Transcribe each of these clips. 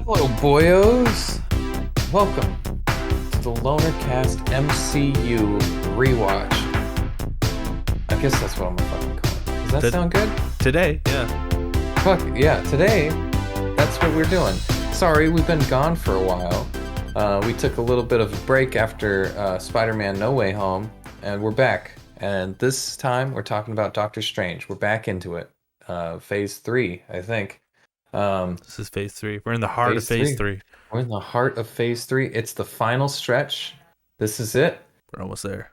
Hello, boyos. Welcome to the Lonercast MCU rewatch. I guess that's what I'm gonna fucking call it. Does that sound good? Today, yeah. Fuck yeah, today, that's what we're doing. Sorry, we've been gone for a while. We took a little bit of a break after Spider-Man No Way Home, and we're back. And this time, we're talking about Doctor Strange. We're back into it. Phase 3, I think. This is phase 3. We're in the heart of phase 3. We're in the heart of phase 3. It's the final stretch. This is it. We're almost there.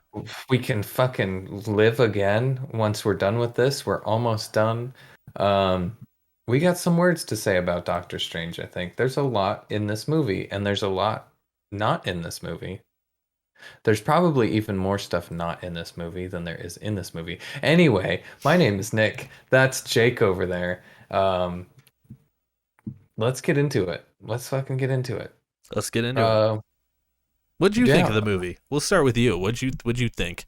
We can fucking live again once we're done with this. We're almost done. We got some words to say about Doctor Strange, I think. There's a lot in this movie, and there's a lot not in this movie. There's probably even more stuff not in this movie than there is in this movie. Anyway, my name is Nick. That's Jake over there. Let's get into it. Let's fucking get into it. Let's get into it. What'd you think of the movie? We'll start with you. What'd you think?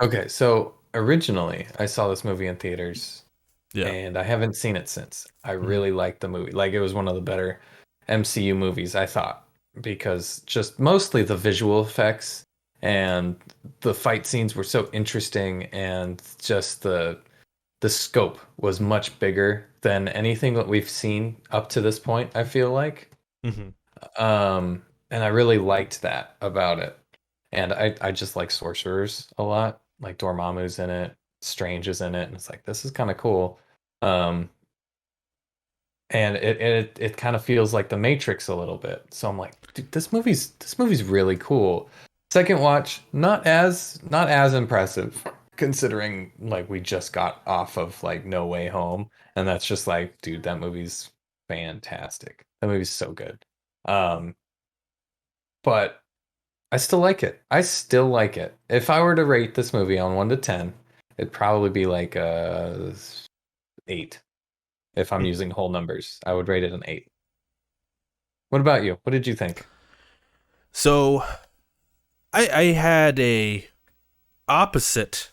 Okay, so originally I saw this movie in theaters, and I haven't seen it since. I really liked the movie. Like, it was one of the better MCU movies, I thought, because just mostly the visual effects and the fight scenes were so interesting, and just the scope was much bigger than anything that we've seen up to this point, I feel like. And I really liked that about it. And I just like sorcerers a lot. Like Dormammu's in it, Strange is in it, and it's like, this is kind of cool. And it kind of feels like the Matrix a little bit. So I'm like, dude, this movie's really cool. Second watch, not as impressive, considering like we just got off of like No Way Home, and that's just like, dude, that movie's fantastic. That movie's so good. But I still like it. If I were to rate this movie on 1 to 10, it'd probably be like a 8. If I'm using whole numbers, I would rate it an 8. What about you? What did you think? So I had a opposite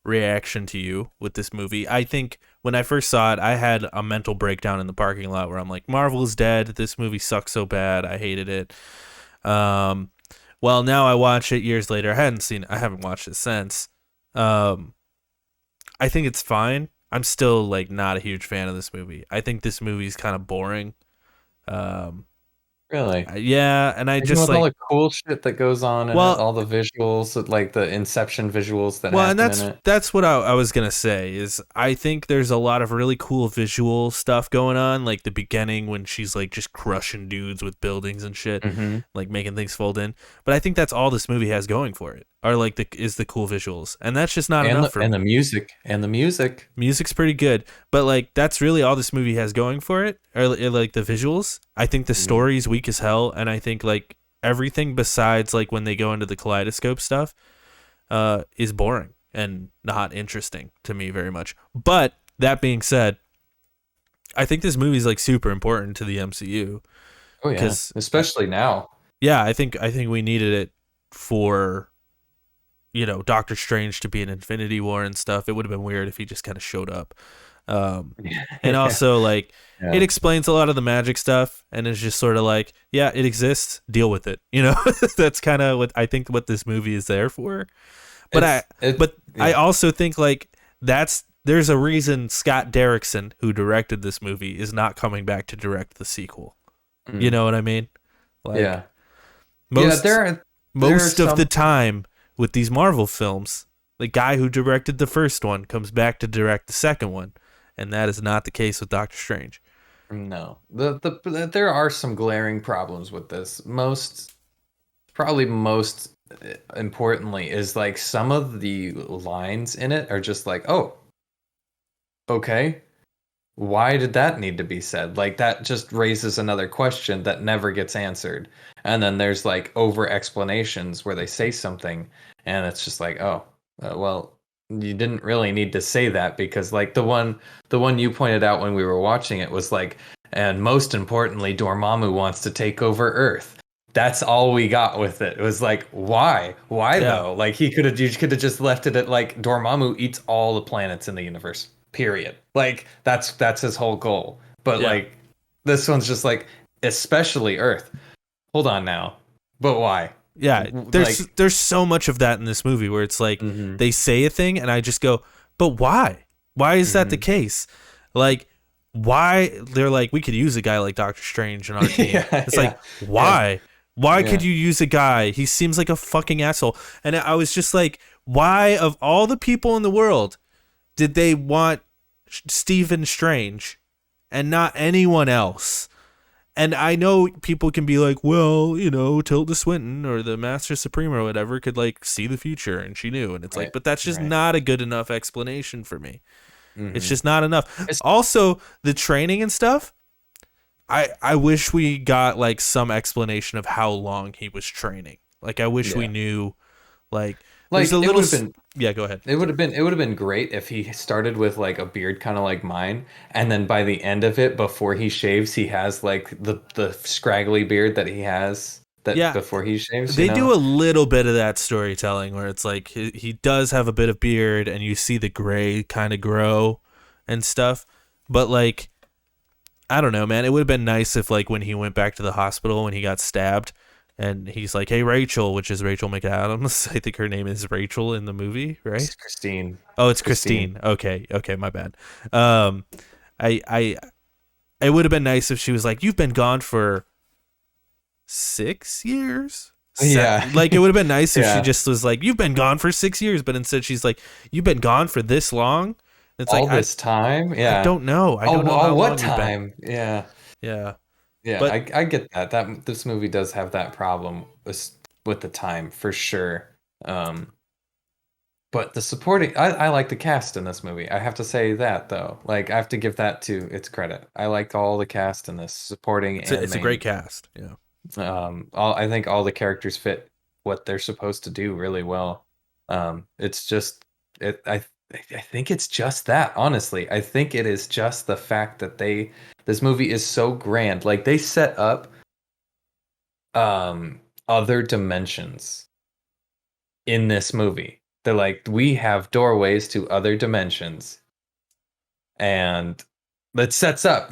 reaction to you with this movie. I think when I first saw it, I had a mental breakdown in the parking lot where I'm like, Marvel's dead. This movie sucks so bad. I hated it. Well, now I watch it years later. I haven't watched it since. I think it's fine. I'm still like not a huge fan of this movie. I think this movie's kind of boring. Really? Yeah, and I just like all the cool shit that goes on in it, all the visuals, like the Inception visuals that happen in it. That's what I was gonna say. Is I think there's a lot of really cool visual stuff going on, like the beginning when she's like just crushing dudes with buildings and shit, like making things fold in. But I think that's all this movie has going for it. Are like the cool visuals, and that's just not enough for me. And the music's pretty good, but like that's really all this movie has going for it, or like the visuals. I think the story's weak as hell, and I think like everything besides like when they go into the kaleidoscope stuff is boring and not interesting to me very much. But that being said, I think this movie's like super important to the MCU. Oh yeah, especially now. Yeah, I think we needed it for, Doctor Strange to be in Infinity War and stuff. It would have been weird if he just kind of showed up. And also like it explains a lot of the magic stuff, and it's just sort of like, yeah, it exists, deal with it. That's kind of what I think what this movie is there for. But I also think like there's a reason Scott Derrickson, who directed this movie, is not coming back to direct the sequel. You know what I mean? Like, most of the time with these Marvel films, the guy who directed the first one comes back to direct the second one, and that is not the case with Doctor Strange. No, there are some glaring problems with this. Probably most importantly is like some of the lines in it are just like, oh, okay, why did that need to be said? Like, that just raises another question that never gets answered. And then there's like over explanations where they say something, and it's just like, oh, well, you didn't really need to say that, because like the one you pointed out when we were watching it was like, and most importantly, Dormammu wants to take over Earth. That's all we got with it. It was like, why though? Like, you could have just left it at like, Dormammu eats all the planets in the universe, period. Like, that's his whole goal. But like, this one's just like, especially Earth. Hold on now. But why? Yeah, Like, there's so much of that in this movie where it's like hmm they say a thing and I just go, but why? Why is that the hmm case? Like, why they're like, we could use a guy like Doctor Strange in our team. yeah, It's like, yeah, yeah, why? Why could yeah. you use a guy? He seems like a fucking asshole. And I was just like, why of all the people in the world did they want Stephen Strange and not anyone else? And I know people can be like, well, Tilda Swinton or the Master Supreme or whatever could like see the future and she knew. And it's like, Right, but that's just right. not a good enough explanation for me. It's hmm just not enough. It's Also, the training and stuff, I wish we got like some explanation of how long he was training. Like I wish we yeah. knew like there's Like a it little would have been yeah, go ahead. it would have been great if he started with like a beard kind of like mine, and then by the end of it, before he shaves, he has like the scraggly beard that he has that Yeah, before he shaves, you they do know? a little bit of that storytelling where it's like he does have a bit of beard and you see the gray kind of grow and stuff. But like I don't know, man. It would have been nice if like when he went back to the hospital when he got stabbed and he's like, "Hey Rachel," which is Rachel McAdams. I think her name is Rachel in the movie, right? It's Christine. Oh, it's Christine. Christine. Okay, okay, my bad. Um I it would have been nice if she was like, "You've been gone for 6 years." Yeah. Like it would have been nice if she Yeah. just was like, "You've been gone for 6 years," but instead she's like, "You've been gone for this long." It's like All this time? I Yeah. don't know. I don't Oh, know how all what long you've been. time? Yeah. Yeah, Yeah, but I get that. That this movie does have that problem with the time for sure. Um, but the supporting, I like the cast in this movie. I have to say that though. Like I have to give that to its credit. I like all the cast in this, supporting and it's a great main. cast. Yeah, I think all the characters fit what they're supposed to do really well. It's just it. I think it's just that. Honestly, I think it is just the fact that this movie is so grand. Like they set up other dimensions in this movie. They're like, we have doorways to other dimensions, and that sets up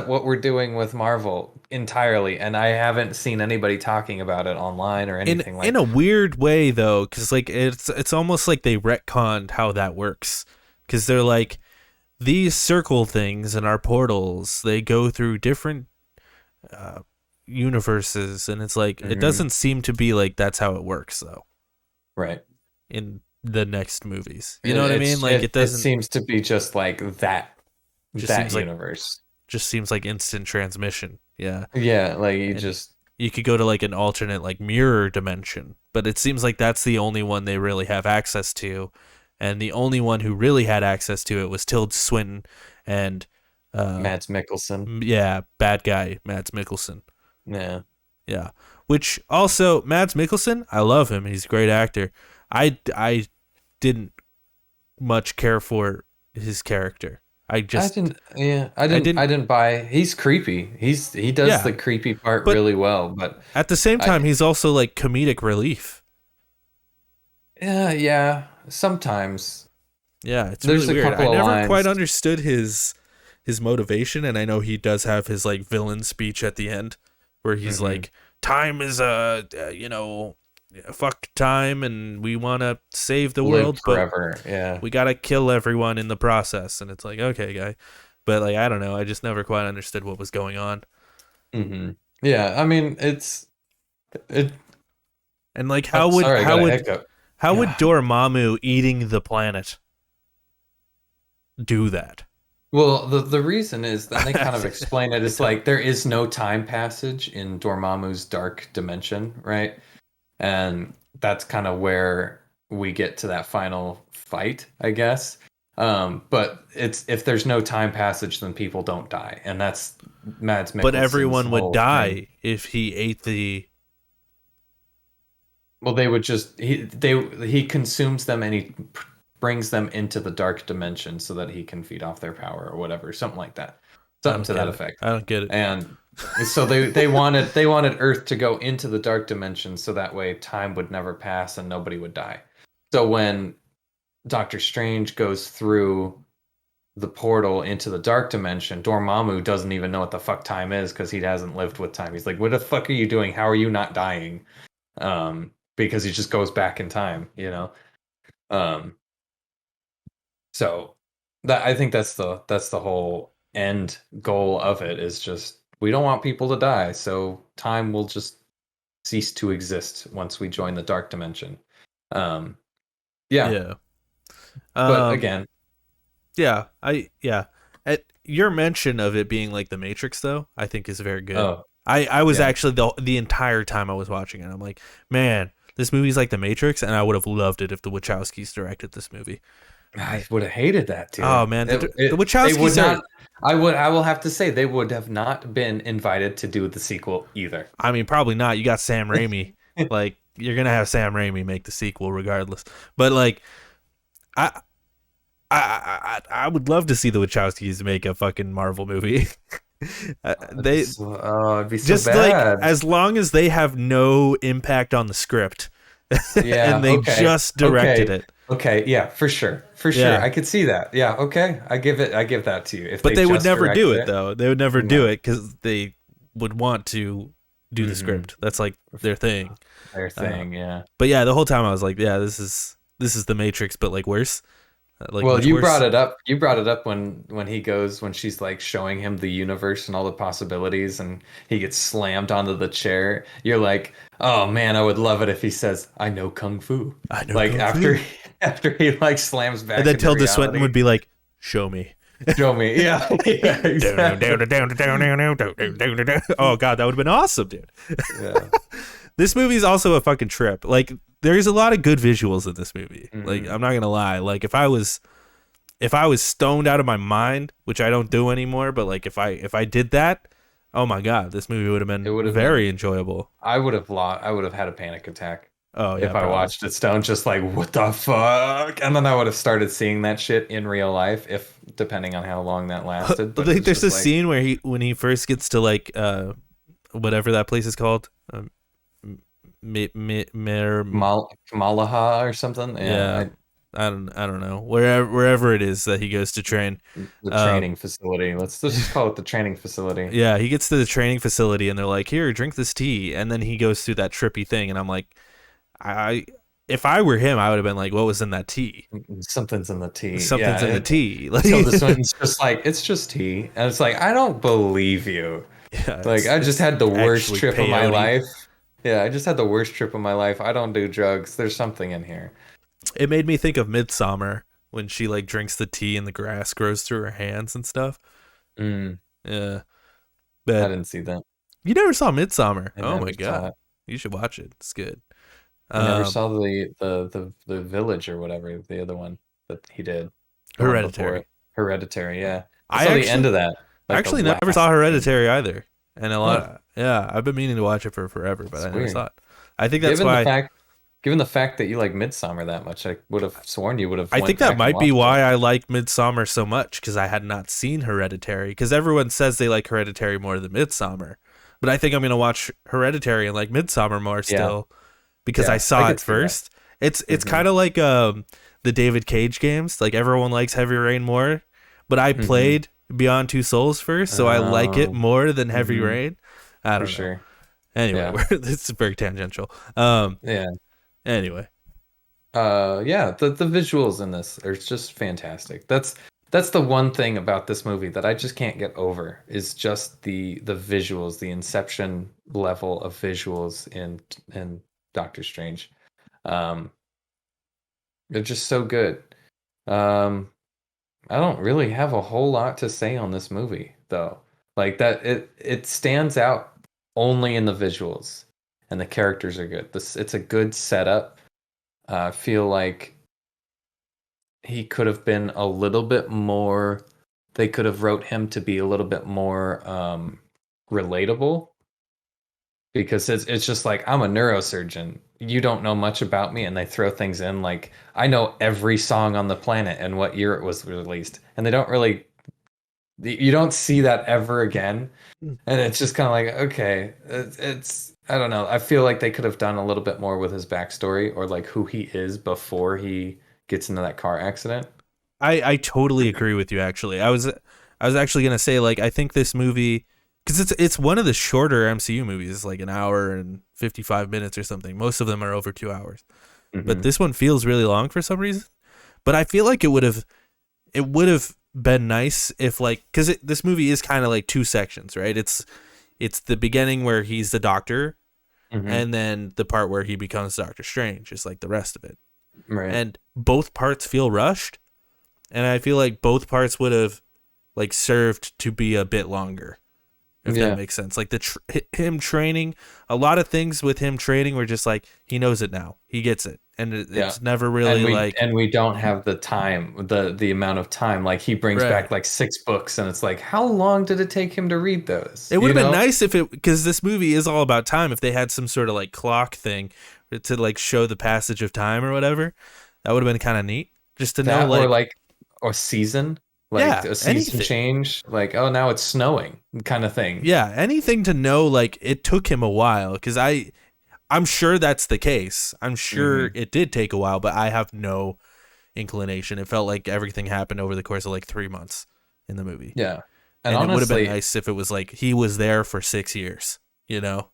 what we're doing with Marvel entirely. And I haven't seen anybody talking about it online or anything in like. a weird way though, because like it's almost like they retconned how that works. Because they're like these circle things in our portals, they go through different uh, universes, and it's like it Mhm. doesn't seem to be like that's how it works though Right. in the next movies. You know what I mean? Like it It doesn't. seems to be just like Just that seems like universe. instant transmission. Yeah, Yeah, like you and just you could go to like an alternate like mirror dimension, but it seems like that's the only one they really have access to, and the only one who really had access to it was Tilda Swinton and Mads Mikkelsen. yeah, bad guy Mads Mikkelsen. Yeah. Yeah, which also Mads Mikkelsen, I love him. He's a great actor. I didn't much care for his character. I just I I didn't. didn't buy. He's creepy. He does Yeah, the creepy part but really well, but at the same time, I he's also like comedic relief. yeah, sometimes Yeah, it's really there's a weird. I couple of never quite lines. understood his motivation, and I know he does have his like villain speech at the end, where he's hmm like, "Time is fuck time, and we want to save the Live world, but forever. Yeah. we gotta kill everyone in the process." And it's like, okay, guy, but like I don't know, I just never quite understood what was going on, hmm Yeah, I mean, it and like oh, sorry, I got a hiccup. how would Yeah. Dormammu eating the planet do that? Well, the reason is, then they kind of explain it. I It's don't. like there is no time passage in Dormammu's dark dimension, right? And that's kind of where we get to that final fight, I guess. But it's if there's no time passage, then people don't die, and that's Mads But Mikkelsen's everyone would whole thing. die if he ate the. Well, they would just he consumes them and he brings them into the dark dimension so that he can feed off their power or whatever, something like that, I something don't to get that it. effect. I don't get it. And so they wanted Earth to go into the dark dimension so that way time would never pass and nobody would die. So when Doctor Strange goes through the portal into the dark dimension, Dormammu doesn't even know what the fuck time is because he hasn't lived with time. He's like, "What the fuck are you doing? How are you not dying?" Because he just goes back in time, you know. Um, so that I think that's the whole end goal of it is just we don't want people to die, so time will just cease to exist once we join the dark dimension. Um, yeah, Yeah. but Um. again, Yeah. Yeah. Your mention of it being like the Matrix, though, I think is very good. oh I was yeah, actually the entire time I was watching it, I'm like, man, this movie's like the Matrix, and I would have loved it if the Wachowskis directed this movie. I would have hated that, Oh dude. man, the They would Wachowskis are. not. I will have to say they would have not been invited to do the sequel either. I mean, probably not. You got Sam Raimi. Like, you're gonna have Sam Raimi make the sequel regardless. But like, I I would love to see the Wachowskis make a fucking Marvel movie. They It'd be so just like bad. as long as they have no impact on the script, and Yeah, they okay. just directed Okay. it. Okay, yeah, for sure. For sure. Yeah, I could see that. Yeah, okay. I give that to you. If but they they would just never do directed it it, though. They would never do no. it because they would want to do the Hmm. script. That's like their thing. Their Uh, thing, yeah. but yeah, the whole time I was like, yeah, this is the Matrix, but like worse, like Well, much worse. You brought it up when he goes when she's like showing him the universe and all the possibilities and he gets slammed onto the chair. You're like, "Oh man, I would love it if he says, 'I know kung fu.'" I know Like kung fu. after he like slams And back then into Tilda Swinton reality. would be like, "Show me." Show me. Yeah. Yeah, exactly. Oh god, that would have been awesome, dude. Yeah. This movie is also a fucking trip. Like, there's a lot of good visuals in this movie. Like, Hmm. I'm not gonna lie. Like, if I was stoned out of my mind, which I don't do anymore, but like if I did that, oh my god, this movie would have It been would have very been enjoyable. I would have had a panic attack Oh yeah, if I probably. watched it stone just like what the fuck and then I would have started seeing that shit in real life if depending on how long that lasted but it Like, was there's just a like scene where when he first gets to like whatever that place is called, Mer, Kamalaha or something yeah, yeah I don't know, wherever it is that he goes to train. the Um, training facility let's just call it the training facility yeah, he gets to the training facility and they're like, "Here, drink this tea," and then he goes through that trippy thing, and I'm like, I if I were him, I would have been like, "What was in that tea?" something's in the tea Something's in yeah the tea. Like, Tilda Swinton's just like it's just tea and it's like I don't believe you. yeah, Like I just it's had the worst actually trip of my peyote. life. Yeah, I just had the worst trip of my life. I don't do drugs. There's something in here. It made me think of Midsummer when she like drinks the tea and the grass grows through her hands and stuff. Mm, Yeah, I but didn't see that. you never saw Midsummer. I Oh never my saw god, it. you should watch it. It's good. I never Um, saw the village or whatever, the other one that he did. The one before Hereditary. it. Hereditary, yeah. I I saw the end actually, of that, I like the actually never saw last scene. Hereditary either, and a Huh, lot. Yeah, I've been meaning to watch it for forever, but I it's never weird. saw it. I think that's Given the why. fact given the fact that you like Midsummer that much, I would have sworn you would have I went think that back and might be watched it. why I like Midsummer so much because I had not seen Hereditary. Because everyone says they like Hereditary more than Midsummer, but I think I'm gonna watch Hereditary and like Midsummer more Yeah, still because I yeah, I saw could it see that. first. It's Hmm. kind of like the David Cage games. Like, everyone likes Heavy Rain more, but I Hmm. played Beyond Two Souls first, so I like it Um, more than Heavy hmm. Rain. I For don't know. sure. Anyway, Yeah. it's very tangential. Yeah. Anyway, Yeah, the visuals in this are just fantastic. That's the one thing about this movie that I just can't get over is just the visuals, the inception level of visuals in Doctor Strange. Um, they're just so good. Um, I don't really have a whole lot to say on this movie though. Like that it stands out only in the visuals and the characters are good. This it's a good setup. I feel like he could have been a little bit more they could have wrote him to be a little bit more relatable because it's just like I'm a neurosurgeon. You don't know much about me and they throw things in like I know every song on the planet and what year it was released. And they don't really you don't see that ever again. And it's just kind of like okay, it's I don't know. I feel like they could have done a little bit more with his backstory or like who he is before he gets into that car accident. I totally agree with you. Actually, I was actually gonna say like I think this movie because it's one of the shorter MCU movies. It's like an hour and 55 minutes or something. Most of them are over 2 hours, but Hmm. this one feels really long for some reason. But I feel like it would have been nice if like because this movie is kind of like two sections, right? It's the beginning where he's the Doctor, Hmm. and then the part where he becomes Doctor Strange is like the rest of it. Right. And both parts feel rushed, and I feel like both parts would have like served to be a bit longer, if that Yeah. makes sense. Like him training, a lot of things with him training were just like he knows it now, he gets it, and Yeah. it's never And really we like and we don't have the time, the amount of time. Like he brings right. back like 6 books, and it's like, how long did it take him to read those? It would You have been know? nice if it because this movie is all about time. If they had some sort of like clock thing to like show the passage of time or whatever, that would have been kind of neat. Just to know, That or like, like or season, like yeah, a season anything. change, like oh now it's snowing kind of thing. Yeah, anything to know like it took him a while because I'm sure that's the case. I'm sure Hmm. it did take a while, but I have no inclination. It felt like everything happened over the course of like 3 months in the movie. Yeah. And And it would have been honestly, nice if it was like he was there for 6 years, you know?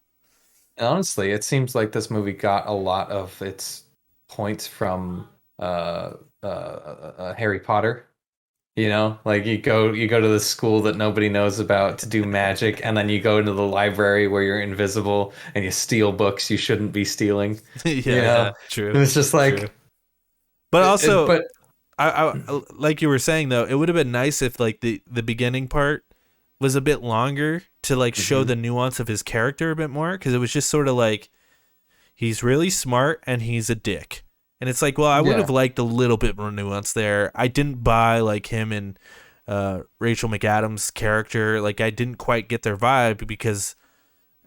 it seems like this movie got a lot of its points from Harry Potter. You know, like you go to the school that nobody knows about to do magic, and then you go into the library where you're invisible and you steal books you shouldn't be stealing. You Yeah, know, yeah, true, and it's just true. like, But also, but like you were saying though, it would have been nice if like the beginning part was a bit longer to like show mhm, the nuance of his character a bit more because it was just sort of like he's really smart and he's a dick. And it's like, well, I would have yeah, liked a little bit more nuance there. I didn't buy like him and Rachel McAdams' character. Like I didn't quite get their vibe because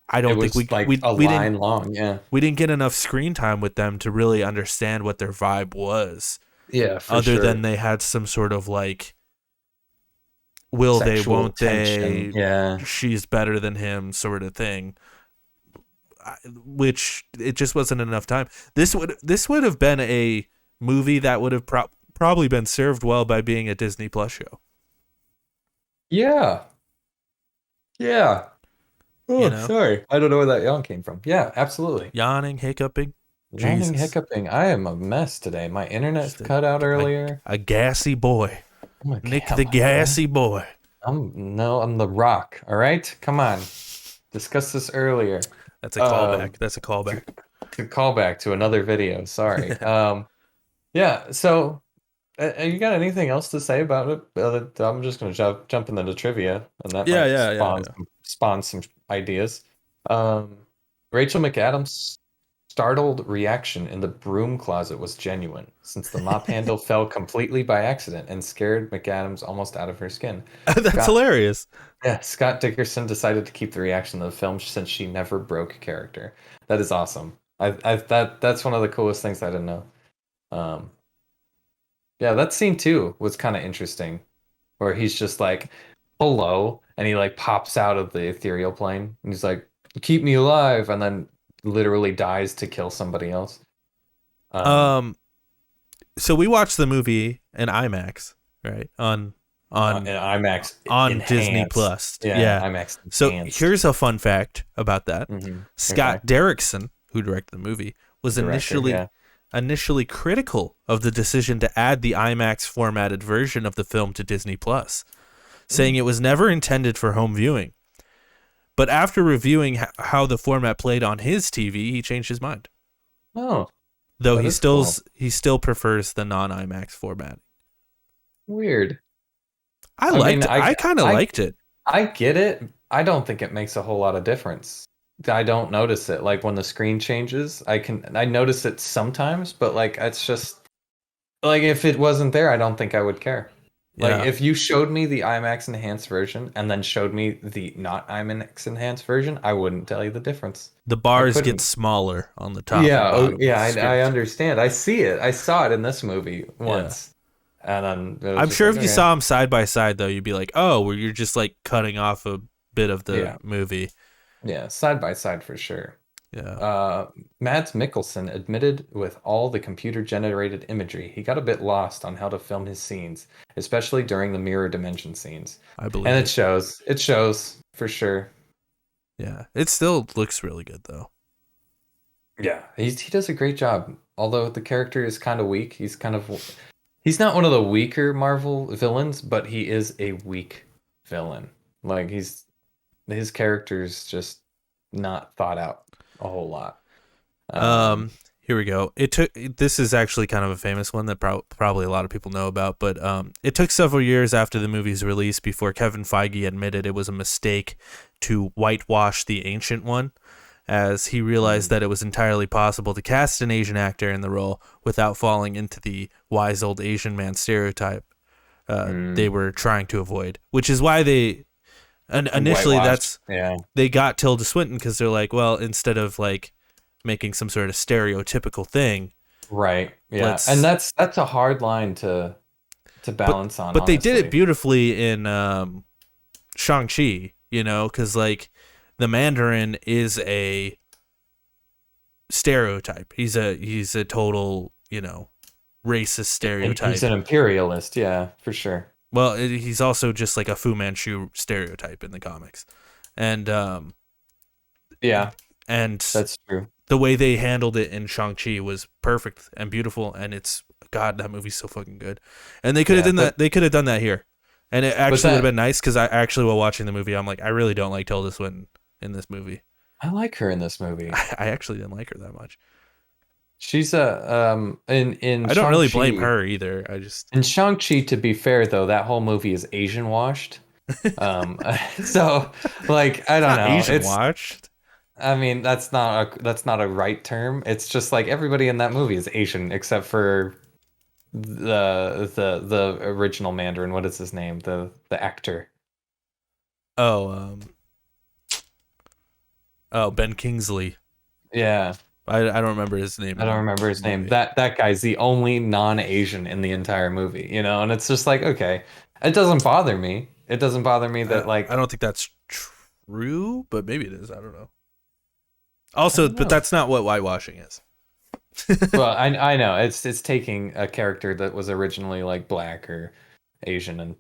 I it don't think was like a we didn't line long. Yeah, we didn't get enough screen time with them to really understand what their vibe was, yeah, for other than sure. they had some sort of like will they, Sexual won't tension. they, Yeah, she's better than him sort of thing. Which it just wasn't enough time. This would have been a movie that would have probably been served well by being a Disney Plus show. yeah, yeah. You Oh, know, sorry, I don't know where that yawn came from. Yeah, absolutely. yawning, hiccuping, Yawning, Jesus, hiccuping. I am a mess today. My just internet cut out a, earlier. a gassy boy, I'm a, Nick am the I gas? gassy boy. I'm the Rock. All right, come on. Discussed this earlier. That's a Um, callback. That's a callback. to, to call back to another video. Sorry. Yeah. So, you got anything else to say about it? I'm just gonna jump into the trivia, and that Yeah, might yeah, yeah, yeah. spawn some ideas. Um, Rachel McAdams' startled reaction in the broom closet was genuine, since the mop handle fell completely by accident and scared McAdams almost out of her skin. That's Scott hilarious. Yeah, Scott Dickerson decided to keep the reaction of the film since she never broke character. That is awesome. That's one of the coolest things I didn't know. Um, yeah, that scene too was kind of interesting, where he's just like, "Hello," and he like pops out of the ethereal plane, and he's like, "Keep me alive," and then literally dies to kill somebody else. Um, Um, so we watched the movie in IMAX, right? On and IMAX on Disney enhanced. Plus. Yeah, Yeah. IMAX So enhanced. here's a fun fact about that. Okay, Scott Derrickson, who directed the movie, was director. initially Yeah. initially critical of the decision to add the IMAX formatted version of the film to Disney Plus, saying Mm. it was never intended for home viewing. But after reviewing how the format played on his TV, he changed his mind. Oh, Though that is cool. he still prefers the non IMAX format. Weird. I mean, I kind of I liked it. I get it. I don't think it makes a whole lot of difference. I don't notice it. Like when the screen changes, I notice it sometimes, but like it's just like if it wasn't there, I don't think I would care. Like Yeah. if you showed me the IMAX enhanced version and then showed me the not IMAX enhanced version, I wouldn't tell you the difference. The I bars get couldn't. smaller on the top and Yeah, oh, bottom of yeah, the I screen. understand. I see it. I saw it in this movie Yeah. once. And then it was I'm just sure like, if you okay. saw them side by side, though, you'd be like, oh, well, you're just like cutting off a bit of the Yeah. movie. Yeah, side by side for sure. Yeah, Uh, Mads Mikkelsen admitted with all the computer-generated imagery, he got a bit lost on how to film his scenes, especially during the mirror dimension scenes. I believe And it it. shows. It shows for sure. Yeah, it still looks really good though. Yeah, he does a great job. Although the character is kind of weak, he's not one of the weaker Marvel villains, but he is a weak villain. Like his character's just not thought out a whole lot. Um, Um, Here we go. It took. This is actually kind of a famous one that probably a lot of people know about, but it took several years after the movie's release before Kevin Feige admitted it was a mistake to whitewash the Ancient One, as he realized mm, that it was entirely possible to cast an Asian actor in the role without falling into the wise old Asian man stereotype they mm, were trying to avoid, which is why they and initially whitewashed. that's Yeah. they got Tilda Swinton because they're like, well, instead of like making some sort of stereotypical thing, Right. Yeah. And let's that's a hard line to but balance on, but they did it honestly. beautifully in Shang-Chi, you know, because like the Mandarin is a stereotype. He's a total, you know, racist And he's stereotype. an imperialist, yeah, for sure. Well, he's also just like a Fu Manchu stereotype in the comics, and Yeah, and that's true. the way they handled it in Shang-Chi was perfect and beautiful, and it's God, that movie's so fucking good. And they could have Yeah, done that. They could have done that here, and it but actually would have that been nice because I actually, while watching the movie, I'm like, I really don't like Tilda Swinton in this movie. I like her in this movie. I actually didn't like her that much. She's a in I don't really blame Shang-Chi. her either. I just In Shang-Chi, to be fair though, that whole movie is Asian washed. So like I it's don't not know. Asian watched. I mean that's not a right term. It's just like everybody in that movie is Asian except for the original Mandarin. What is his name? The actor. Oh, oh, Ben Kingsley. Yeah, I don't remember his name I don't in remember the his name. movie. That guy's the only non-Asian in the entire movie, you know? And it's just like, okay, it doesn't bother me. It doesn't bother me that I like don't think that's true, but maybe it is. I don't know. I Also, don't but know. that's not what whitewashing is. Well, I know it's taking a character that was originally like black or Asian and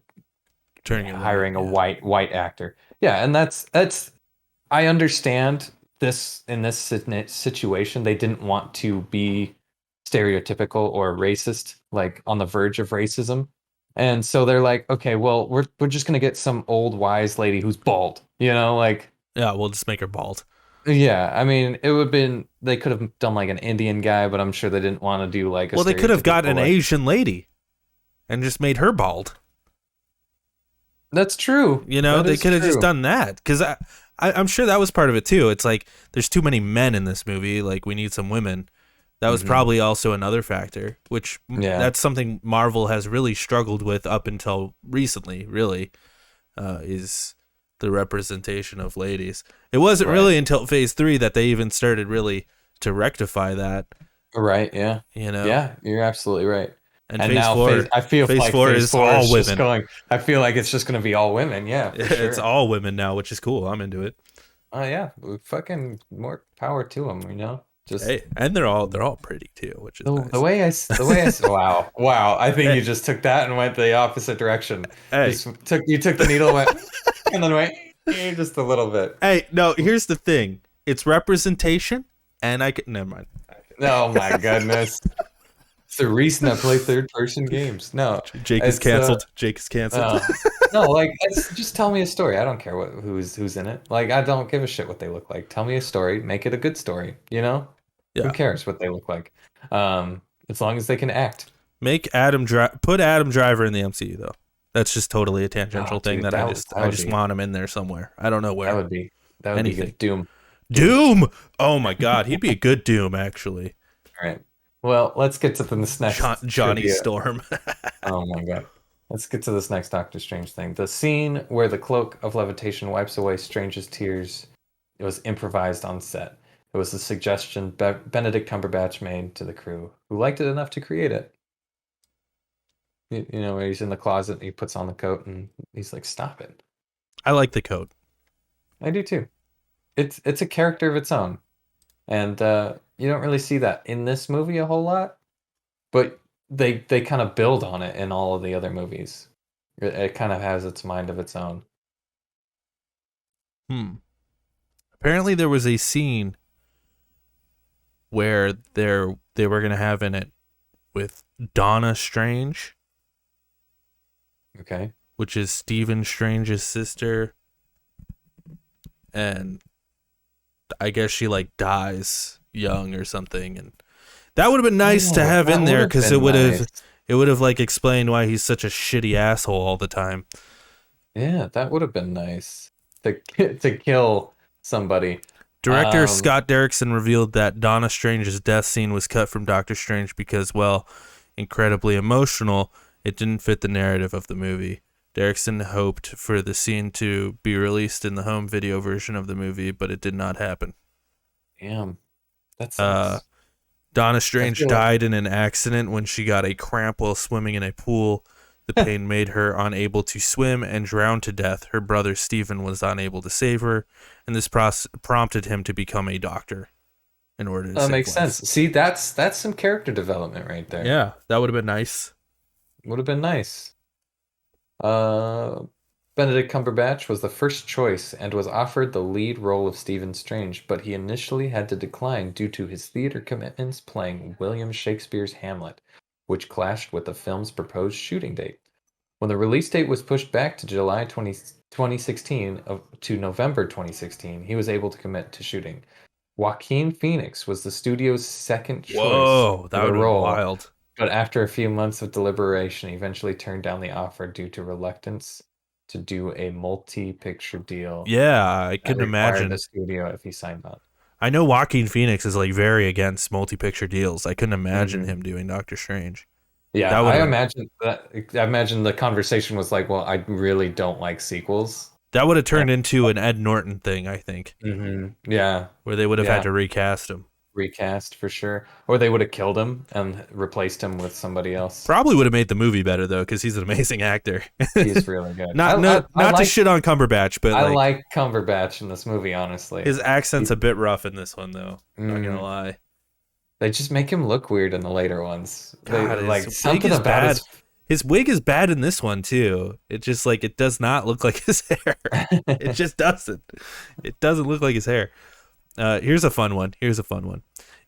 Turning it white. hiring a Yeah. white actor. Yeah, and that's I understand this in this situation they didn't want to be stereotypical or racist, like on the verge of racism. And so they're like, okay, well, we're just gonna get some old wise lady who's bald, you know, like Yeah, we'll just make her bald. yeah, I mean, it would have been they could have done like an Indian guy, but I'm sure they didn't want to do like a Well, they could have got stereotypical an like Asian lady and just made her bald. that's true. You know, That they is could have just true. done that because I'm sure that was part of it too. It's like there's too many men in this movie. Like we need some women. That was Hmm. probably also another factor, which Yeah, that's something Marvel has really struggled with up until recently. Really, is the representation of ladies. It wasn't right. really until Phase 3 that they even started really to rectify that. Right, yeah. You know, Yeah, you're absolutely right. and And Phase now phase 4, I feel Phase like 4 phase is four all is just women. going I feel like it's just gonna be all women, yeah, for It's sure. all women now, which is cool. I'm into it. Oh yeah, fucking more power to them, you know? Just Hey, and they're all pretty too, which is the nice. way wow. Wow. I think Hey, you just took that and went the opposite direction. hey, Just took the needle and went and then went just a little bit. hey. No, here's the thing. It's representation, and I can never mind. Oh my goodness. It's the reason I play third person games. No, Jake is it's canceled. Jake is canceled. uh no, like just tell me a story. I don't care who's in it. Like I don't give a shit what they look like. Tell me a story, make it a good story, you know? Who Yeah, cares what they look like? As long as they can act. put Adam Driver in the MCU though. That's just totally a Oh, tangential thing dude, that I just want him in there somewhere. I don't know that where. would be that would be Anything. good. Doom. Doom. Doom. Oh my God, he'd be a good Doom actually. All right. Well, let's get to this next Johnny trivia. Storm. Oh my God. Let's get to this next Doctor Strange thing. The scene where the cloak of levitation wipes away Strange's tears, it was improvised on set. It was a suggestion Benedict Cumberbatch made to the crew, who liked it enough to create it. You know, where he's in the closet, he puts on the coat, and he's like, "Stop it." I like the coat. I do too. It's a character of its own. And you don't really see that in this movie a whole lot, but they kind of build on it in all of the other movies. It kind of has its mind of its own. Hmm. Apparently, there was a scene where they were gonna have in it with Donna Strange, Okay. which is Stephen Strange's sister, and I guess she like dies young or something, and that would have been nice to Oh, have in that would there have because been nice. it would have like explained why he's such a shitty asshole all the time. Yeah, that would have been nice to to kill somebody. Director Um, Scott Derrickson revealed that Donna Strange's death scene was cut from Doctor Strange because, well, incredibly emotional, it didn't fit the narrative of the movie. Derrickson hoped for the scene to be released in the home video version of the movie, but it did not happen. damn, that Uh, sucks. Donna I Strange feel like, died in an accident when she got a cramp while swimming in a pool. The pain made her unable to swim and drowned to death. Her brother Stephen was unable to save her, and this prompted him to become a doctor in order to that save makes sense. lives. See, that's some character development right there. Yeah, that would have been nice. Would have been nice. Uh, Benedict Cumberbatch was the first choice and was offered the lead role of Stephen Strange, but he initially had to decline due to his theater commitments playing William Shakespeare's Hamlet, which clashed with the film's proposed shooting date. When the release date was pushed back to July 2016 to November 2016, he was able to commit to shooting. Joaquin Phoenix was the studio's second choice Whoa, for that the would have been role, wild. but after a few months of deliberation, he eventually turned down the offer due to reluctance to do a multi-picture deal Yeah, I that couldn't required the imagine. studio if he signed on. I know Joaquin Phoenix is like very against multi-picture deals. I couldn't imagine Hmm. him doing Doctor Strange. Yeah, That would I have been imagine that. I imagine the conversation was like, "Well, I really don't like sequels." that would have And, turned into an Ed Norton thing, I think, yeah, where they would have had yeah, to recast him. recast for sure, or they would have killed him and replaced him with somebody else. Probably would have made the movie better though, because he's an amazing actor. He's really good. not no, I not to like shit on Cumberbatch, but I like like Cumberbatch in this movie, honestly. his accent's He, a bit rough in this one though. Not gonna mm, lie. they just make him look weird in the later ones. They God, his like wig something is about bad. his. His wig is bad in this one too. It just like it does not look like his hair. It just doesn't. It doesn't look like his hair. Here's a fun one. Here's a fun one.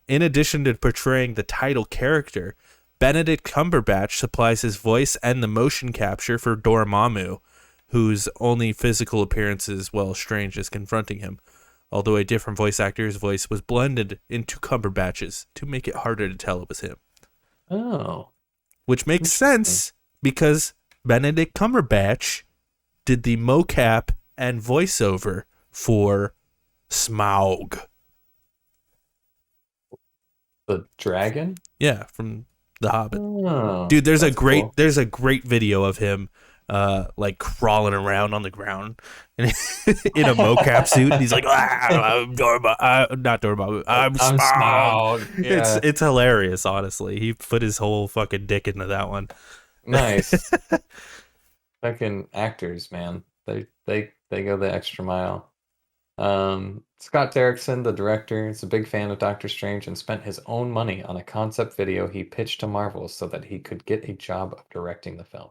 In addition to portraying the title character, Benedict Cumberbatch supplies his voice and the motion capture for Dormammu, whose only physical appearance is, well, Strange is confronting him. Although a different voice actor's voice was blended into Cumberbatch's to make it harder to tell it was him. Oh, Which makes interesting. sense because Benedict Cumberbatch did the mocap and voiceover for Smaug. The dragon? Yeah, from The Hobbit. Oh, Dude, that's cool. there's a great video of him like crawling around on the ground in a mocap suit and he's like I'm not Dormammu, I'm I'm Smaug. Smaug. Yeah, It's hilarious, honestly. He put his whole fucking dick into that one. nice. Fucking actors, man. They go the extra mile. Scott Derrickson, the director, is a big fan of Doctor Strange and spent his own money on a concept video he pitched to Marvel so that he could get a job of directing the film.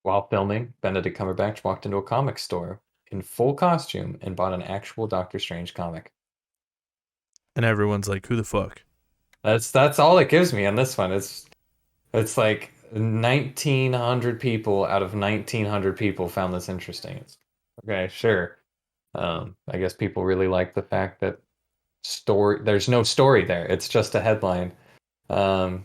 While filming, Benedict Cumberbatch walked into a comic store in full costume and bought an actual Doctor Strange comic. And everyone's like, who the fuck? That's all it gives me on this one. It's like 1900 people out of 1900 people found this interesting. It's, okay, sure. I guess people really like the fact that there's no story there. It's just a headline. Um,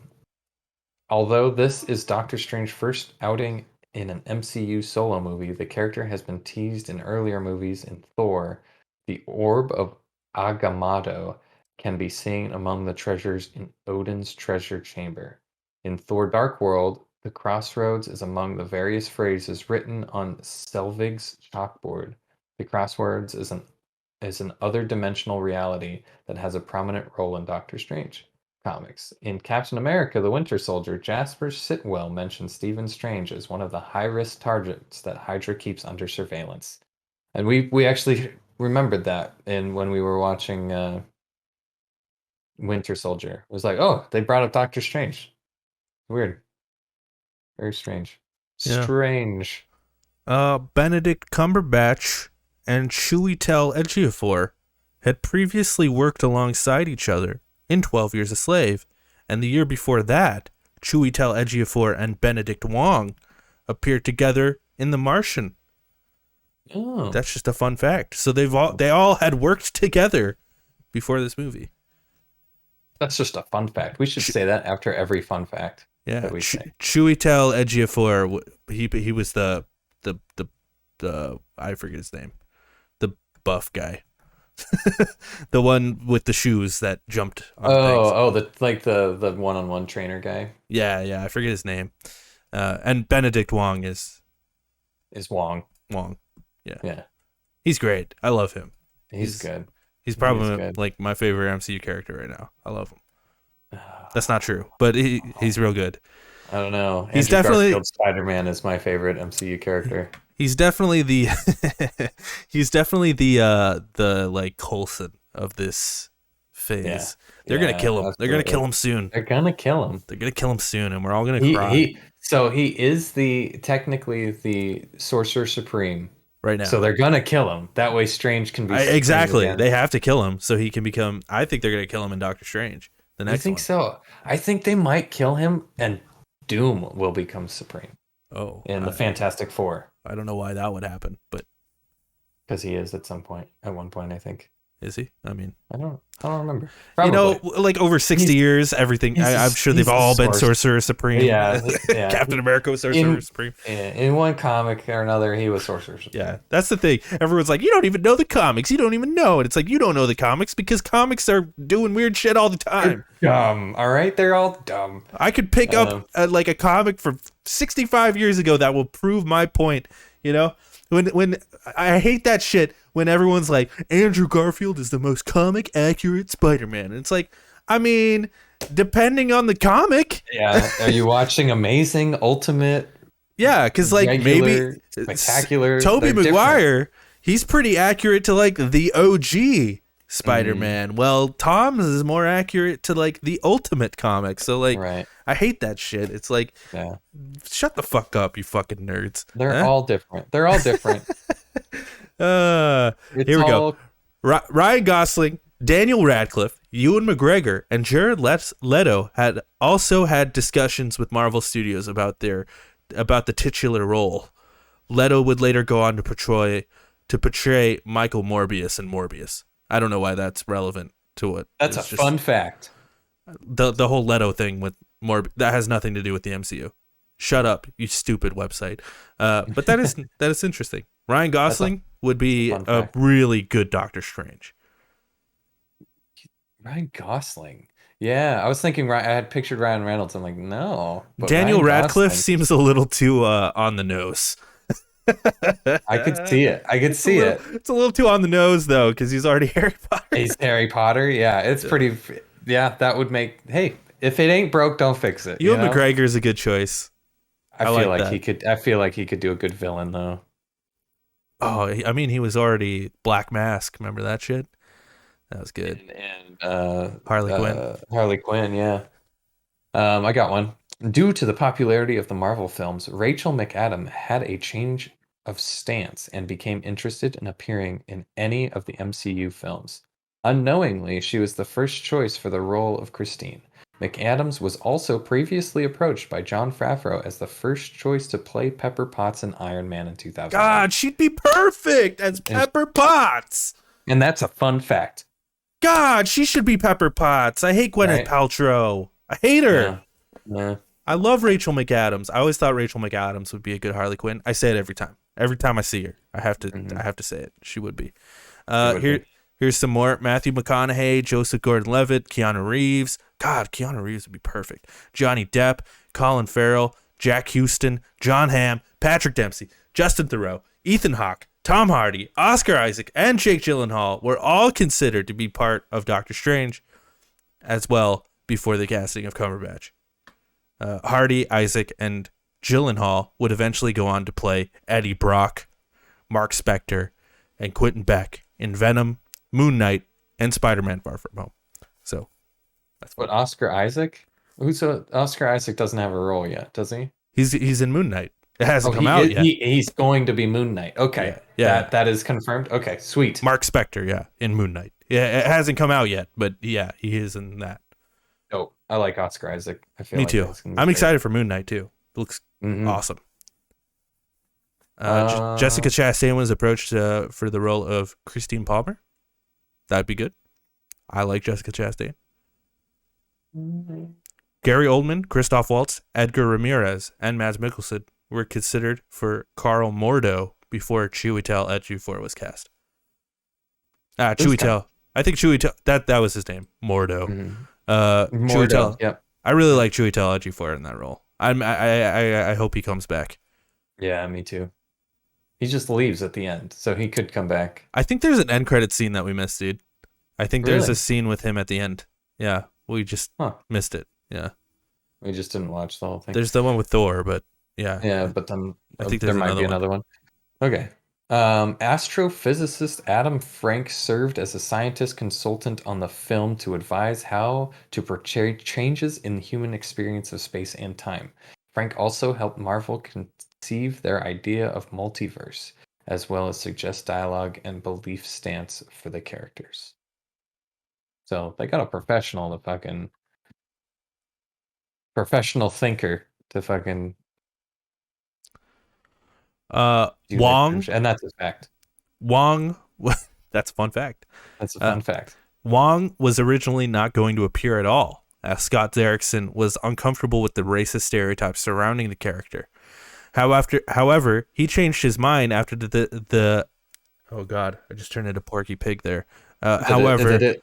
Although this is Doctor Strange's first outing in an MCU solo movie, the character has been teased in earlier movies. In Thor, the Orb of Agamotto can be seen among the treasures in Odin's treasure chamber. In Thor Dark World, the crossroads is among the various phrases written on Selvig's chalkboard. The crosswords is an other dimensional reality that has a prominent role in Doctor Strange comics. In Captain America: The Winter Soldier, Jasper Sitwell mentions Stephen Strange as one of the high-risk targets that Hydra keeps under surveillance. And we actually remembered that in when we were watching Winter Soldier. It was like, oh, they brought up Doctor Strange. Weird. Very strange. Yeah. Strange. Benedict Cumberbatch and Chiwetel Ejiofor had previously worked alongside each other in 12 Years a Slave, and the year before that, Chiwetel Ejiofor and Benedict Wong appeared together in The Martian. Oh, That's just a fun fact. So they all had worked together before this movie. that's just a fun fact. We should say that after every fun fact Yeah, that we say. Chiwetel Ejiofor. He was the I forget his name, the buff guy, the one with the shoes that jumped on things. The one-on-one trainer guy Yeah, I forget his name. And Benedict Wong is is Wong. Wong. Yeah, Yeah, he's great. I love him. he's good. He's He is probably good. like my favorite MCU character right now. I love him. That's not true, but he's real good. I don't know. He's Andrew definitely Garfield Spider-Man is my favorite MCU character. he's definitely the he's definitely the like Coulson of this phase. Yeah. They're gonna kill him. They're gonna Absolutely. kill him soon. They're gonna kill him. They're gonna kill him soon, and we're all gonna He cry he. So he is technically the Sorcerer Supreme. right now. So they're gonna kill him. That way, Strange can be supreme Exactly. again. They have to kill him so he can become. I think they're gonna kill him in Doctor Strange. The I next think one. so. I think they might kill him, and Doom will become supreme Oh, in the Fantastic Four I don't know why that would happen, but because he is at one point. I think. is he? I mean, I don't remember. you know, Probably. like over 60 years, everything. I'm sure they've He's the all been source. Sorcerer Supreme. Yeah, yeah. Captain America was Sorcerer Supreme. In one comic or another, he was Sorcerer Supreme. Yeah, that's the thing. Everyone's like, you don't even know the comics. You don't even know. And it's like, you don't know the comics because comics are doing weird shit all the time. They're dumb. All right, they're all dumb. I could pick up like a comic from 65 years ago that will prove my point. You know, when I hate that shit when everyone's like, Andrew Garfield is the most comic accurate Spider-Man. And it's like, I mean, depending on the comic. Yeah. Are you watching Amazing, Ultimate? Yeah, because like Regular, maybe Spectacular? Tobey They're Maguire, he's pretty accurate to like the OG Spider-Man. Well, Tom's is more accurate to like the Ultimate comic. So like, Right. I hate that shit. It's like, Yeah. shut the fuck up, you fucking nerds. They're all different. They're all different. Here we go. Ryan Gosling, Daniel Radcliffe, Ewan McGregor, and Jared Leto had also had discussions with Marvel Studios about the titular role. Leto would later go on to portray Michael Morbius in Morbius. I don't know why that's relevant to it. That's a fun fact. The whole Leto thing with that has nothing to do with the MCU. Shut up, you stupid website. But that is interesting. Ryan Gosling would be a really good Doctor Strange. Ryan Gosling. Yeah, I was thinking. I had pictured Ryan Reynolds. I'm like, no. Daniel Radcliffe seems a little too on the nose. I could see it. It's a little too on the nose though, because he's already Harry Potter. He's Harry Potter. Yeah, it's pretty. Yeah, that would make. Hey, if it ain't broke, don't fix it. Ewan McGregor is a good choice. I feel like he could. I feel like he could do a good villain though. Oh, I mean, he was already Black Mask. Remember that shit? That was good. And Harley Quinn. Harley Quinn. Yeah. I got one. Due to the popularity of the Marvel films, Rachel McAdams had a change of stance and became interested in appearing in any of the MCU films. Unknowingly, she was the first choice for the role of Christine. McAdams was also previously approached by Jon Favreau as the first choice to play Pepper Potts in Iron Man in 2000. God, she'd be perfect as Pepper Potts. And that's a fun fact. God, she should be Pepper Potts. I hate Gwyneth Paltrow. I hate her. Yeah. I love Rachel McAdams. I always thought Rachel McAdams would be a good Harley Quinn. I say it every time. Every time I see her, I have to say it. She would be. Here's some more. Matthew McConaughey, Joseph Gordon-Levitt, Keanu Reeves. God, Keanu Reeves would be perfect. Johnny Depp, Colin Farrell, Jack Houston, John Hamm, Patrick Dempsey, Justin Theroux, Ethan Hawke, Tom Hardy, Oscar Isaac, and Jake Gyllenhaal were all considered to be part of Doctor Strange as well before the casting of Cumberbatch. Hardy, Isaac, and Gyllenhaal would eventually go on to play Eddie Brock, Mark Spector, and Quentin Beck in Venom, Moon Knight, and Spider-Man: Far From Home. So that's fun. But Oscar Isaac? Who's Oscar Isaac doesn't have a role yet, does he? He's in Moon Knight. It Oh, hasn't come he out is, yet. he's going to be Moon Knight. Okay. Yeah, yeah, That yeah. that is confirmed. Okay, sweet. Mark Spector, yeah, in Moon Knight. Yeah, it hasn't come out yet, but yeah, he is in that. Oh, I like Oscar Isaac. I feel Me like too. that's gonna be I'm great. excited for Moon Knight too. It looks Hmm. awesome. Jessica Uh, Chastain was approached for the role of Christine Palmer. That'd be good. I like Jessica Chastain. Gary Oldman, Christoph Waltz, Edgar Ramirez, and Mads Mikkelsen were considered for Carl Mordo before Chiwetel Ejiofor was cast. this guy. Chiwetel. I think Chiwetel. That was his name. Mordo. Hmm. Mordo. Chiwetel. Yep. I really like Chiwetel Ejiofor in that role. I hope he comes back. Yeah, me too. He just leaves at the end, so he could come back. I think there's an end credit scene that we missed, dude. I think there's a Really? scene with him at the end. Yeah, we just Huh. missed it. Yeah, We just didn't watch the whole thing. there's the one with Thor, but yeah, Yeah, but then I think there there's might another be one. another one. Okay. Astrophysicist Adam Frank served as a scientist consultant on the film to advise how to portray changes in the human experience of space and time. Frank also helped Marvel conceive their idea of multiverse, as well as suggest dialogue and belief stance for the characters. So they got a professional thinker to fucking do the Wong, and that's a fact. Wong. That's a fun fact. That's a Uh, fun fact. Wong was originally not going to appear at all, as Scott Derrickson was uncomfortable with the racist stereotypes surrounding the character. However, he changed his mind after the oh god, I just turned into Porky Pig there. However,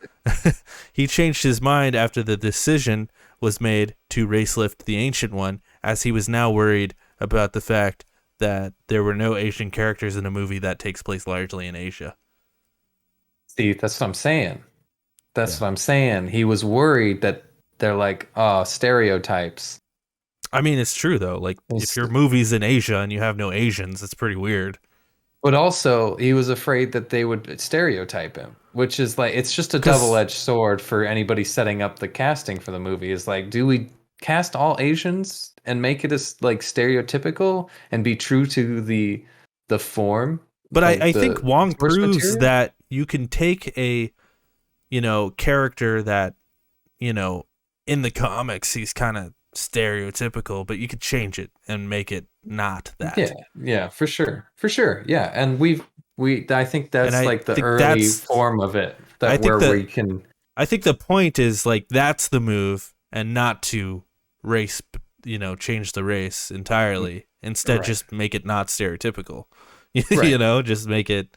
he changed his mind after the decision was made to racelift the Ancient One, as he was now worried about the fact that there were no Asian characters in a movie that takes place largely in Asia. See, that's what I'm saying. That's Yeah. what I'm saying. He was worried that they're like, oh, stereotypes. I mean, it's true though. Like, if It's- your movie's in Asia and you have no Asians, it's pretty weird. But also, he was afraid that they would stereotype him, which is like, it's just a Because, double-edged sword for anybody setting up the casting for the movie. Is like, do we cast all Asians and make it as like stereotypical and be true to the form, but like I think the Wong source proves material? that you can take a, character that, you know, in the comics he's kind of stereotypical, but you could change it and make it not Yeah, that. yeah, for sure, yeah. And I think And that's I like the think early form of it, I that think where that we can, I think the point is like that's the move, and not to race, change the race entirely. Instead, right, just make it not stereotypical. right. Just make it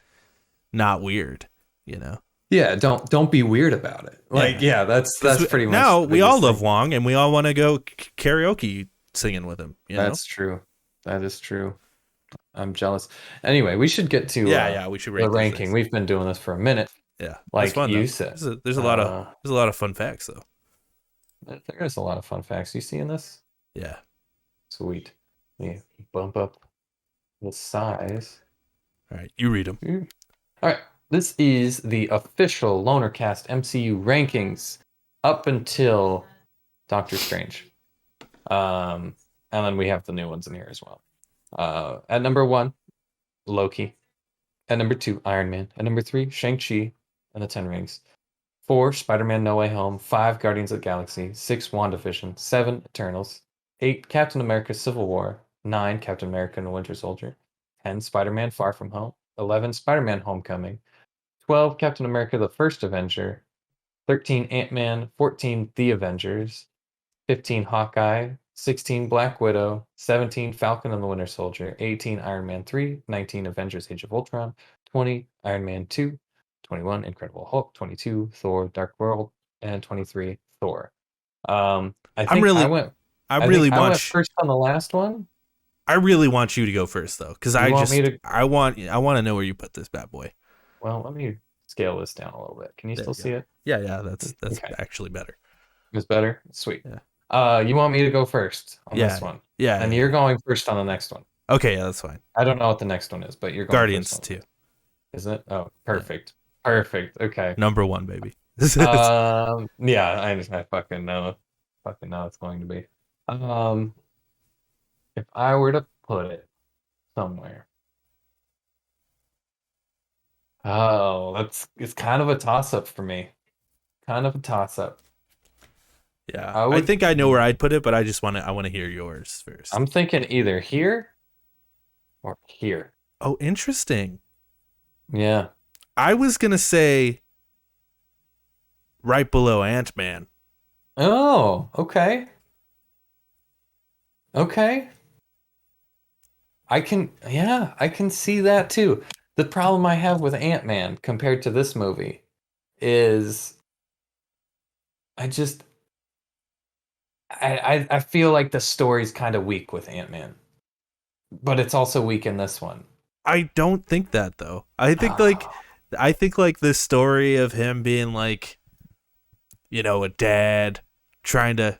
not weird. You know, Yeah, don't be weird about it. Like, yeah. yeah, that's Because pretty much now the we all biggest love thing. Wong, and we all want to go karaoke singing with him. That's true. That is true. I'm jealous. Anyway, we should get to Yeah, yeah. We should the rate these ranking. things. We've been doing this for a minute, Yeah, it's like fun you though. said. There's a lot of fun facts though. There is a lot of fun facts. You seeing this? Yeah. Sweet. Yeah, bump up the size. All right, you read them. All right, this is the official Lonercast MCU rankings up until Doctor Strange. And then we have the new ones in here as well. At number 1, Loki. At number 2, Iron Man. At number 3, Shang-Chi and the Ten Rings. 4, Spider-Man No Way Home. 5, Guardians of the Galaxy. 6, WandaVision. 7, Eternals. 8, Captain America Civil War. 9, Captain America and the Winter Soldier. 10, Spider-Man Far From Home. 11, Spider-Man Homecoming. 12, Captain America the First Avenger. 13, Ant-Man. 14, The Avengers. 15, Hawkeye. 16, Black Widow. 17, Falcon and the Winter Soldier. 18, Iron Man 3. 19, Avengers Age of Ultron. 20, Iron Man 2. 21, Incredible Hulk. 22, Thor Dark World. And 23, Thor. I I'm think I really, went I I think really I went want, first on the last one. I really want you to go first though, because You want me to I want to know where you put this bad boy. well, let me scale this down a little bit. Can you There still you see go. it? Yeah, yeah, that's Okay. actually better. It's better? Sweet. Yeah, You want me to go first on yeah, this one? yeah, And yeah, you're yeah. going first on the next one. Okay, yeah, that's fine. I don't know what the next one is, but you're going first Guardians on too. Is it? Oh, Yeah, perfect. Perfect. Okay. number one, baby. Yeah, I fucking know. Fucking know it's going to be. Um, if I were to put it somewhere, oh, that's it's kind of a toss-up for me. Kind of a toss-up. Yeah, I I would, think I know where I'd put it, but I want to hear yours first. I'm thinking either here or here. Oh, interesting. Yeah. I was gonna say right below Ant Man. Oh, okay. Okay. Yeah, I can see that too. The problem I have with Ant-Man compared to this movie is I just I feel like the story's kind of weak with Ant-Man, but it's also weak in this one. I don't think that though. Oh, I think like the story of him being like, a dad trying to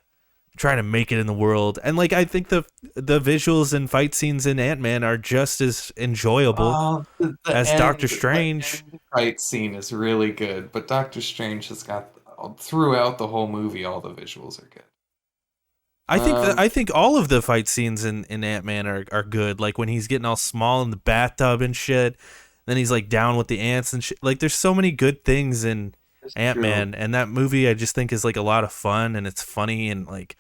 trying to make it in the world. And like I think the visuals and fight scenes in Ant-Man are just as enjoyable as Doctor the Strange. end fight scene is really good, but Doctor Strange has got throughout the whole movie, all the visuals are good. I think all of the fight scenes in Ant-Man are good. Like when he's getting all small in the bathtub and shit. Then he's like down with the ants and shit. Like there's so many good things in It's true. Ant-Man, and that movie I just think is like a lot of fun and it's funny and like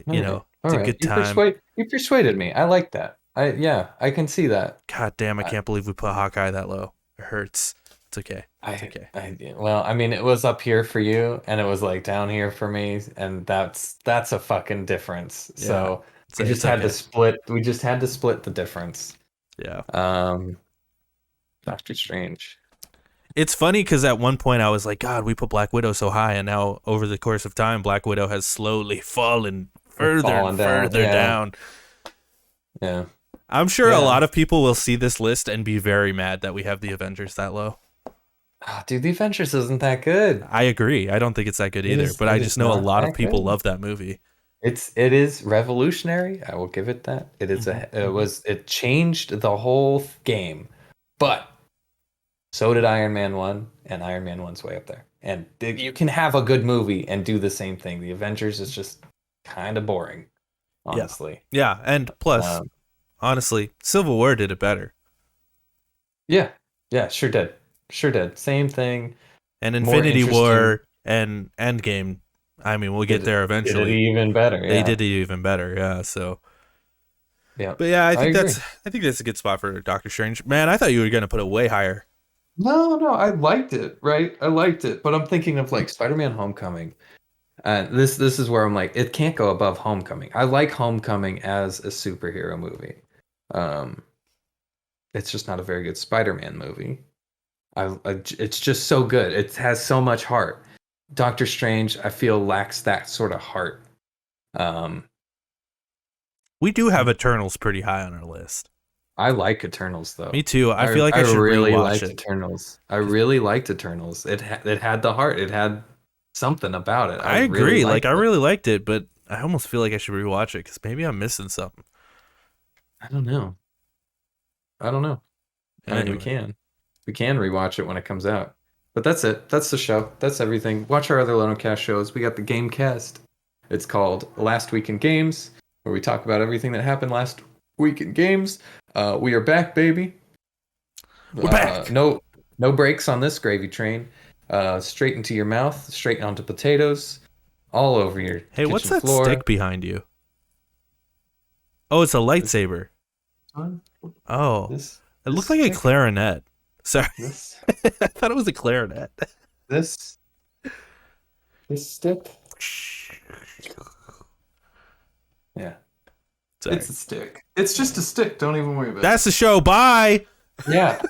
All it's a right. good time. You persuaded me. I like that. Yeah, I can see that. God damn, I I, can't believe we put Hawkeye that low. It hurts. It's okay. It's okay. well, I mean, it was up here for you, and it was like down here for me, and that's a fucking difference. Yeah. So we just It's had to okay. split. We just had to split the difference. Yeah. Um, Doctor Strange. It's funny because at one point I was like, God, we put Black Widow so high, and now over the course of time, Black Widow has slowly fallen It's further and falling down. further Yeah, down. yeah, I'm sure a yeah. lot of people will see this list and be very mad that we have the Avengers that low. Ah, dude, the Avengers isn't that good. I agree. I don't think it's that good either, but I It just is know a not lot of that people good. love that movie. It is revolutionary. I will give it that. It changed the whole game. But so did Iron Man 1, and Iron Man 1's way up there. And you can have a good movie and do the same thing. The Avengers is just kind of boring, Yeah. honestly. Yeah. And plus, Um, honestly, Civil War did it better. yeah, yeah, sure did. Sure did. Same thing, And more Infinity interesting. War and Endgame, I mean, we'll get there Did it eventually. even better. They Yeah. did it even better. Yeah. So, Yeah. but yeah, I agree. I think that's a good spot for Doctor Strange. Man, I thought you were gonna put it way higher. No, no, I liked it, right? I liked it, but I'm thinking of like Spider-Man Homecoming. This is where I'm like, it can't go above Homecoming. I like Homecoming as a superhero movie. Um, it's just not a very good Spider-Man movie. It's just so good. It has so much heart. Doctor Strange, I feel lacks that sort of heart. Um, We do have Eternals pretty high on our list. I like Eternals Me though. too. I feel like I I should really rewatch liked it. Eternals. I 'Cause really liked Eternals. It had the heart. It had something about it. I I really agree. Like liked I it. really liked it, but I almost feel like I should rewatch it because maybe I'm missing something. I don't know. I don't know. I mean, Anyway, we can rewatch it when it comes out. But that's it. That's the show. That's everything. Watch our other Lonercast shows. We got the Gamecast. It's called Last Week in Games, where we talk about everything that happened last week in games. We are back, baby. we're back. No brakes on this gravy train. Straight into your mouth, straight onto potatoes, all over your Hey, what's kitchen that floor. stick behind you? Oh, it's a This lightsaber. one, Oh, this it this looked like a stick, clarinet. Sorry, this I thought it was a clarinet. this this stick. Yeah. Sorry. It's a stick. It's just a stick. Don't even worry about it. That's the show. Bye. Yeah.